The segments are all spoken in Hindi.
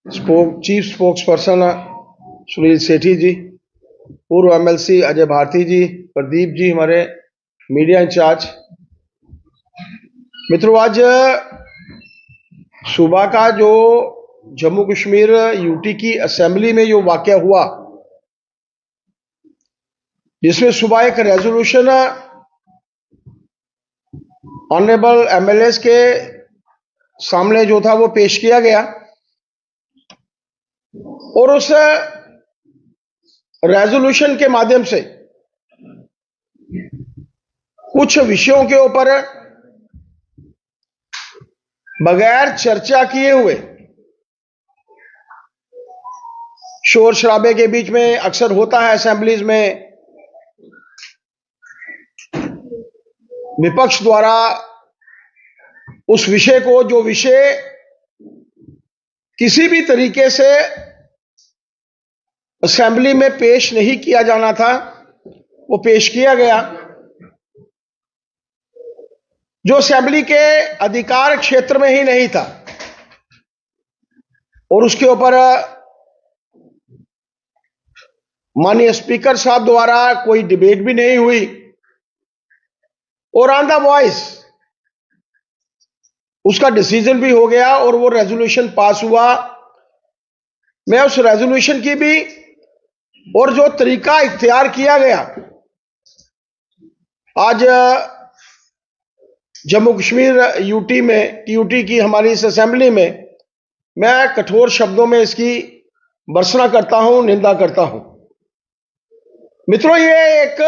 चीफ स्पोक्स पर्सन सुनील सेठी जी, पूर्व एमएलसी अजय भारती जी, प्रदीप जी हमारे मीडिया इंचार्ज। मित्रों, आज सुबह का जो जम्मू कश्मीर यूटी की असेंबली में जो वाकया हुआ, जिसमें सुबह एक रेजोल्यूशन ऑनरेबल एमएलएस के सामने जो था वो पेश किया गया और उस रेजोल्यूशन के माध्यम से कुछ विषयों के ऊपर बगैर चर्चा किए हुए, शोर शराबे के बीच में अक्सर होता है असेंबलीज में, विपक्ष द्वारा उस विषय को, जो विषय किसी भी तरीके से असेंबली में पेश नहीं किया जाना था, वो पेश किया गया, जो असेंबली के अधिकार क्षेत्र में ही नहीं था, और उसके ऊपर माननीय स्पीकर साहब द्वारा कोई डिबेट भी नहीं हुई और ऑन द वॉइस उसका डिसीजन भी हो गया और वो रेजोल्यूशन पास हुआ। मैं उस रेजोल्यूशन की भी और जो तरीका इख्तियार किया गया आज जम्मू कश्मीर यूटी की हमारी इस असेंबली में, मैं कठोर शब्दों में इसकी भर्त्सना करता हूं, निंदा करता हूं। मित्रों, ये एक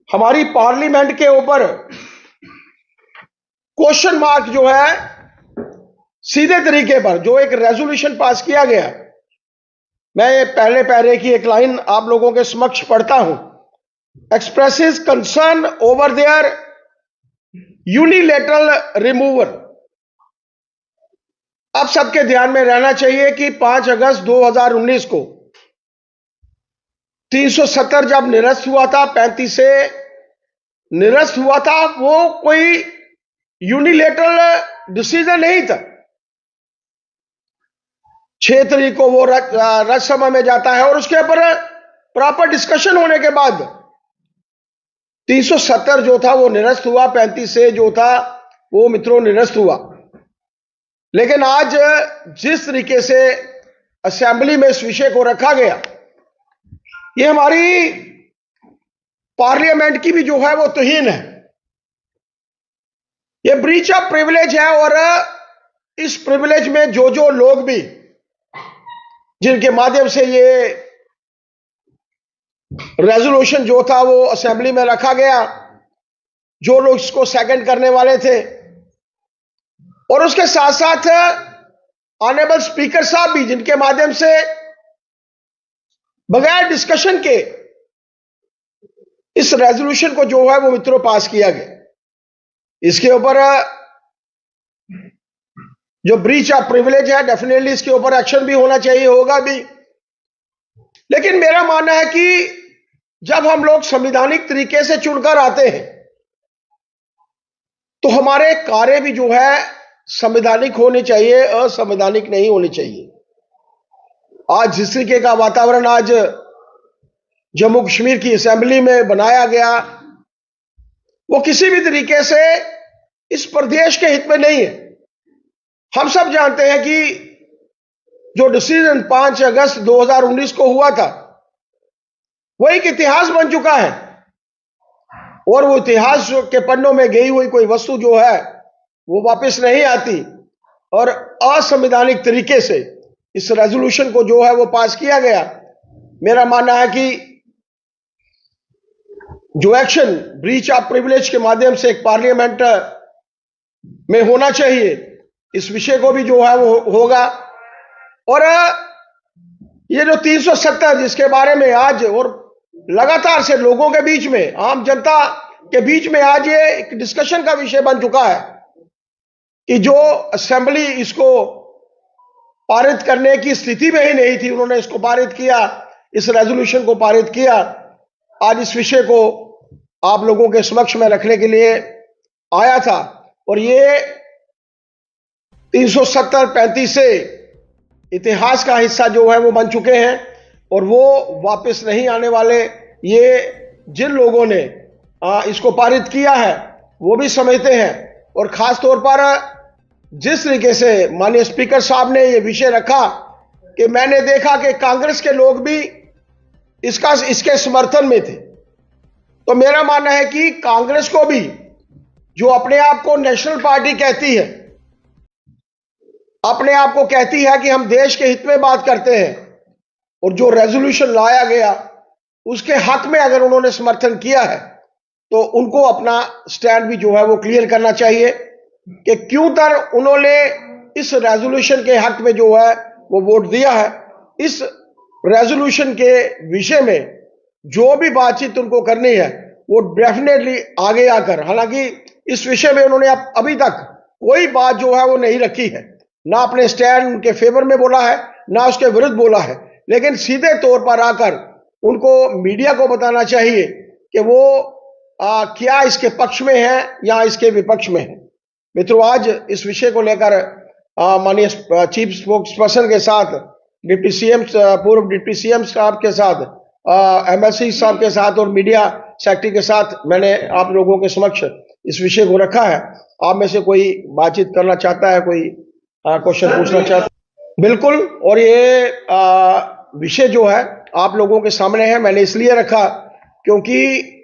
हमारी पार्लियामेंट के ऊपर क्वेश्चन मार्क जो है, सीधे तरीके पर जो एक रेजोल्यूशन पास किया गया, मैं पहले पैरे की एक लाइन आप लोगों के समक्ष पढ़ता हूं। Expresses concern over their unilateral removal. अब सबके ध्यान में रहना चाहिए कि 5 अगस्त 2019 को 370 जब निरस्त हुआ था, 35 से निरस्त हुआ था, वो कोई यूनिलैटरल डिसीजन नहीं था। 6 तारीख को वो राज्यसभा में जाता है और उसके ऊपर प्रॉपर डिस्कशन होने के बाद 370 जो था वो निरस्त हुआ, 35 से जो था वो मित्रों निरस्त हुआ। लेकिन आज जिस तरीके से असेंबली में इस विषय को रखा गया, ये हमारी पार्लियामेंट की भी जो है वो तौहीन है, ये ब्रीच ऑफ प्रिविलेज है। और इस प्रिविलेज में जो लोग भी, जिनके माध्यम से ये रेजोल्यूशन जो था वो असेंबली में रखा गया, जो लोग इसको सेकंड करने वाले थे, और उसके साथ साथ ऑनरेबल स्पीकर साहब भी, जिनके माध्यम से बगैर डिस्कशन के इस रेजोल्यूशन को जो है वो मित्रों पास किया गया। इसके ऊपर जो ब्रीच ऑफ प्रिविलेज है, डेफिनेटली इसके ऊपर एक्शन भी होना चाहिए, होगा भी। लेकिन मेरा मानना है कि जब हम लोग संवैधानिक तरीके से चुनकर आते हैं तो हमारे कार्य भी जो है संवैधानिक होने चाहिए, असंवैधानिक नहीं होने चाहिए। आज जिस तरीके का वातावरण आज जम्मू कश्मीर की असेंबली में बनाया गया, वो किसी भी तरीके से इस प्रदेश के हित में नहीं है। हम सब जानते हैं कि जो डिसीजन 5 अगस्त 2019 को हुआ था, वो एक इतिहास बन चुका है, और वो इतिहास के पन्नों में गई हुई कोई वस्तु जो है वो वापस नहीं आती। और असंवैधानिक तरीके से इस रेजोल्यूशन को जो है वो पास किया गया। मेरा मानना है कि जो एक्शन ब्रीच ऑफ प्रिविलेज के माध्यम से एक पार्लियामेंट में होना चाहिए, इस विषय को भी जो है वो होगा। और ये जो 370 जिसके बारे में आज और लगातार से लोगों के बीच में, आम जनता के बीच में आज ये एक डिस्कशन का विषय बन चुका है कि जो असेंबली इसको पारित करने की स्थिति में ही नहीं थी, उन्होंने इसको पारित किया, इस रेजोल्यूशन को पारित किया। आज इस विषय को आप लोगों के समक्ष में रखने के लिए आया था। और ये 370-35 से इतिहास का हिस्सा जो है वो बन चुके हैं और वो वापस नहीं आने वाले। ये जिन लोगों ने इसको पारित किया है वो भी समझते हैं, और खास तौर पर जिस तरीके से माननीय स्पीकर साहब ने ये विषय रखा कि मैंने देखा कि कांग्रेस के लोग भी इसके समर्थन में थे। तो मेरा मानना है कि कांग्रेस को भी, जो अपने आप को नेशनल पार्टी कहती है, अपने आप को कहती है कि हम देश के हित में बात करते हैं, और जो रेजोल्यूशन लाया गया उसके हक में अगर उन्होंने समर्थन किया है तो उनको अपना स्टैंड भी जो है वो क्लियर करना चाहिए कि क्यों तर उन्होंने इस रेजोल्यूशन के हक में जो है वो वोट दिया है। इस रेजोल्यूशन के विषय में जो भी बातचीत उनको करनी है वो डेफिनेटली आगे आकर, हालांकि इस विषय में उन्होंने अभी तक कोई बात जो है वो नहीं रखी है, ना अपने स्टैंड उनके फेवर में बोला है ना उसके विरुद्ध बोला है, लेकिन सीधे तौर पर आकर उनको मीडिया को बताना चाहिए कि वो क्या इसके पक्ष में है या इसके विपक्ष में है। मित्रों, आज इस विषय को लेकर माननीय चीफ स्पोक्स पर्सन के साथ, डिप्टी सीएम, पूर्व डिप्टी सीएम साहब के साथ, एमएलसी साहब के साथ और मीडिया सेक्रेटरी के साथ मैंने आप लोगों के समक्ष इस विषय को रखा है। आप में से कोई बातचीत करना चाहता है, कोई क्वेश्चन पूछना चाहता है? बिल्कुल। और ये विषय जो है आप लोगों के सामने है, मैंने इसलिए रखा क्योंकि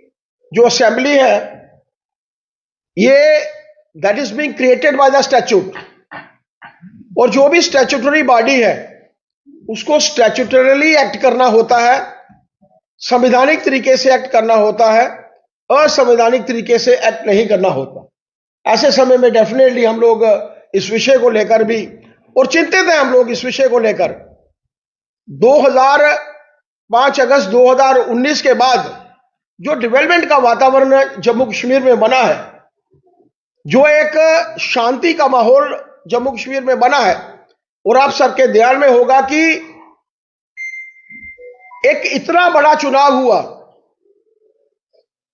जो असेंबली है ये that is being created by the statute, और जो भी स्टैट्यूटरी बॉडी है उसको स्टैट्यूटरली एक्ट करना होता है, संवैधानिक तरीके से एक्ट करना होता है, असंवैधानिक तरीके से एक्ट नहीं करना होता। ऐसे समय में डेफिनेटली हम लोग इस विषय को लेकर भी और चिंतित हैं। हम लोग इस विषय को लेकर 5 अगस्त 2019 के बाद जो डेवलपमेंट का वातावरण जम्मू कश्मीर में बना है, जो एक शांति का माहौल जम्मू कश्मीर में बना है, और आप सबके ध्यान में होगा कि एक इतना बड़ा चुनाव हुआ,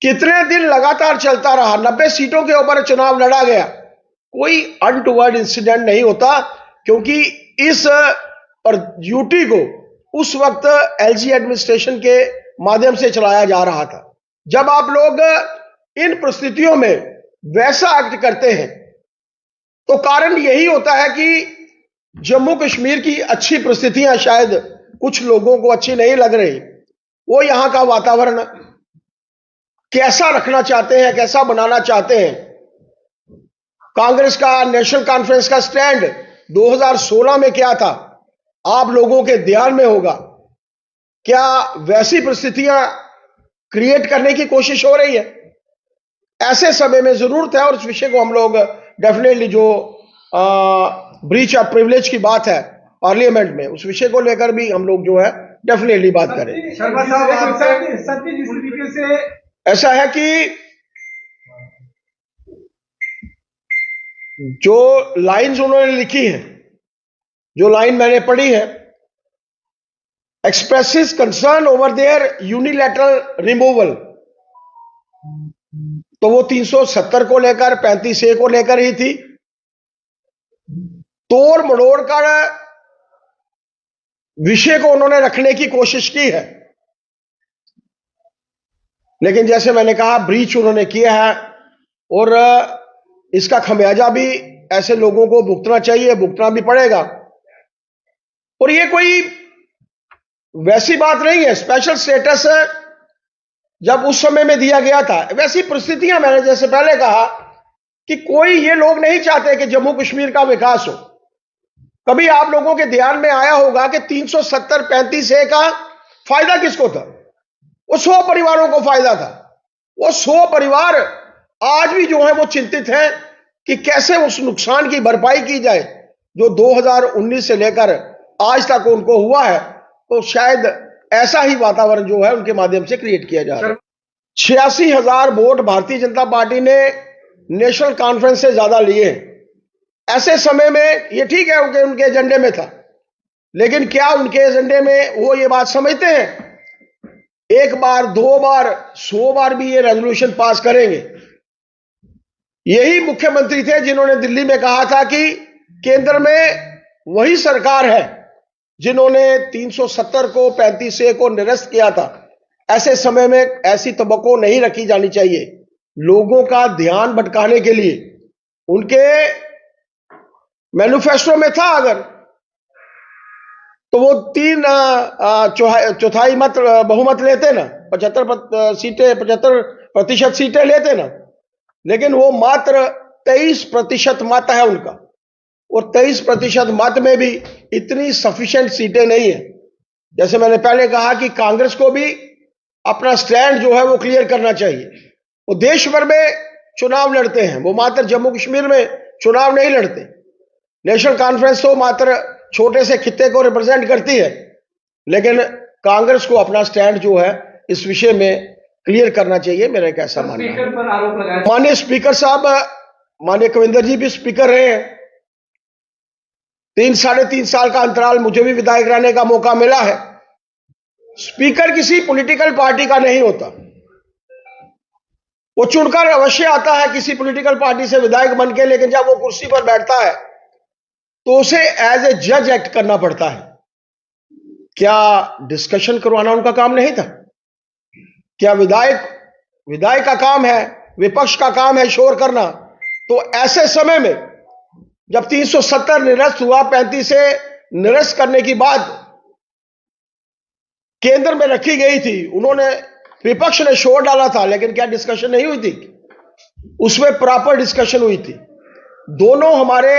कितने दिन लगातार चलता रहा, 90 सीटों के ऊपर चुनाव लड़ा गया, कोई अनटूवर्ड इंसिडेंट नहीं होता, क्योंकि इस और ड्यूटी को उस वक्त एलजी एडमिनिस्ट्रेशन के माध्यम से चलाया जा रहा था। जब आप लोग इन परिस्थितियों में वैसा एक्ट करते हैं तो कारण यही होता है कि जम्मू कश्मीर की अच्छी परिस्थितियां शायद कुछ लोगों को अच्छी नहीं लग रही, वो यहां का वातावरण कैसा रखना चाहते हैं, कैसा बनाना चाहते हैं। कांग्रेस का, नेशनल कॉन्फ्रेंस का स्टैंड 2016 में क्या था, आप लोगों के ध्यान में होगा। क्या वैसी परिस्थितियां क्रिएट करने की कोशिश हो रही है? ऐसे समय में जरूरत है, और इस विषय को हम लोग डेफिनेटली जो ब्रीच ऑफ प्रिविलेज की बात है पार्लियामेंट में, उस विषय को लेकर भी हम लोग जो है डेफिनेटली बात करें। शर्मा साहब, जिस तरीके से ऐसा है कि जो लाइंस उन्होंने लिखी है, जो लाइन मैंने पढ़ी है, expresses concern over their unilateral removal, तो वो 370 को लेकर, 35A को लेकर ही थी। तोड़ मड़ोड़ कर विषय को उन्होंने रखने की कोशिश की है, लेकिन जैसे मैंने कहा ब्रीच उन्होंने किया है, और इसका खमियाजा भी ऐसे लोगों को भुगतना चाहिए, भुगतना भी पड़ेगा। और ये कोई वैसी बात नहीं है, स्पेशल स्टेटस जब उस समय में दिया गया था, वैसी परिस्थितियां, मैंने जैसे पहले कहा कि कोई ये लोग नहीं चाहते कि जम्मू कश्मीर का विकास हो। कभी आप लोगों के ध्यान में आया होगा कि 370-35A का फायदा किसको था? वो 100 परिवारों को फायदा था। वो 100 परिवार आज भी जो है वो चिंतित हैं कि कैसे उस नुकसान की भरपाई की जाए जो 2019 से लेकर आज तक उनको हुआ है। तो शायद ऐसा ही वातावरण जो है उनके माध्यम से क्रिएट किया जा रहा है। 86,000 वोट भारतीय जनता पार्टी ने नेशनल कॉन्फ्रेंस से ज्यादा लिए। ऐसे समय में ये ठीक है उनके एजेंडे में था, लेकिन क्या उनके एजेंडे में वो ये बात समझते हैं एक बार, 2 बार, 100 बार भी ये रेजोल्यूशन पास करेंगे? यही मुख्यमंत्री थे जिन्होंने दिल्ली में कहा था कि केंद्र में वही सरकार है जिन्होंने 370 को 35A को निरस्त किया था, ऐसे समय में ऐसी तवक्को नहीं रखी जानी चाहिए। लोगों का ध्यान भटकाने के लिए उनके मैनिफेस्टो में था अगर, तो वो 3 चौथाई मत बहुमत लेते ना, 75% सीटें लेते ना, लेकिन वो मात्र 23% मत है उनका, और 23% मत में भी इतनी सफिशिएंट सीटें नहीं है। जैसे मैंने पहले कहा कि कांग्रेस को भी अपना स्टैंड जो है वो क्लियर करना चाहिए। वो देश भर में चुनाव लड़ते हैं, वो मात्र जम्मू कश्मीर में चुनाव नहीं लड़ते। नेशनल कॉन्फ्रेंस तो मात्र छोटे से खित्ते को रिप्रेजेंट करती है, लेकिन कांग्रेस को अपना स्टैंड जो है इस विषय में क्लियर करना चाहिए, मेरा एक ऐसा मानना है। स्पीकर पर आरोप लगाया। माननीय स्पीकर साहब, माननीय कविंदर जी भी स्पीकर रहे हैं। 3-3.5 साल का अंतराल मुझे भी विधायक रहने का मौका मिला है। स्पीकर किसी पॉलिटिकल पार्टी का नहीं होता, वो चुनकर अवश्य आता है किसी पॉलिटिकल पार्टी से विधायक बन के, लेकिन जब वो कुर्सी पर बैठता है तो उसे एज ए जज एक्ट करना पड़ता है। क्या डिस्कशन करवाना उनका काम नहीं था? क्या विधायक का काम है, विपक्ष का काम है शोर करना? तो ऐसे समय में जब 370 निरस्त हुआ, 35A निरस्त करने की बात केंद्र में रखी गई थी, उन्होंने विपक्ष ने शोर डाला था, लेकिन क्या डिस्कशन नहीं हुई थी? उसमें प्रॉपर डिस्कशन हुई थी। दोनों हमारे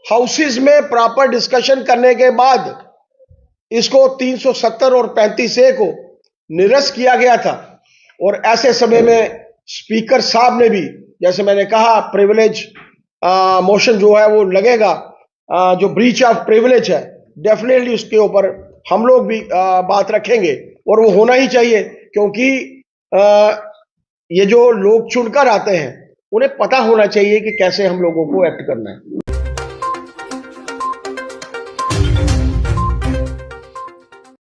हाउसेज में प्रॉपर डिस्कशन करने के बाद इसको 370 और 35A को निरस्त किया गया था। और ऐसे समय में स्पीकर साहब ने भी, जैसे मैंने कहा, प्रिविलेज मोशन जो है वो लगेगा, जो ब्रीच ऑफ प्रिविलेज है, डेफिनेटली उसके ऊपर हम लोग भी बात रखेंगे, और वो होना ही चाहिए, क्योंकि ये जो लोग चुनकर आते हैं उन्हें पता होना चाहिए कि कैसे हम लोगों को एक्ट करना है।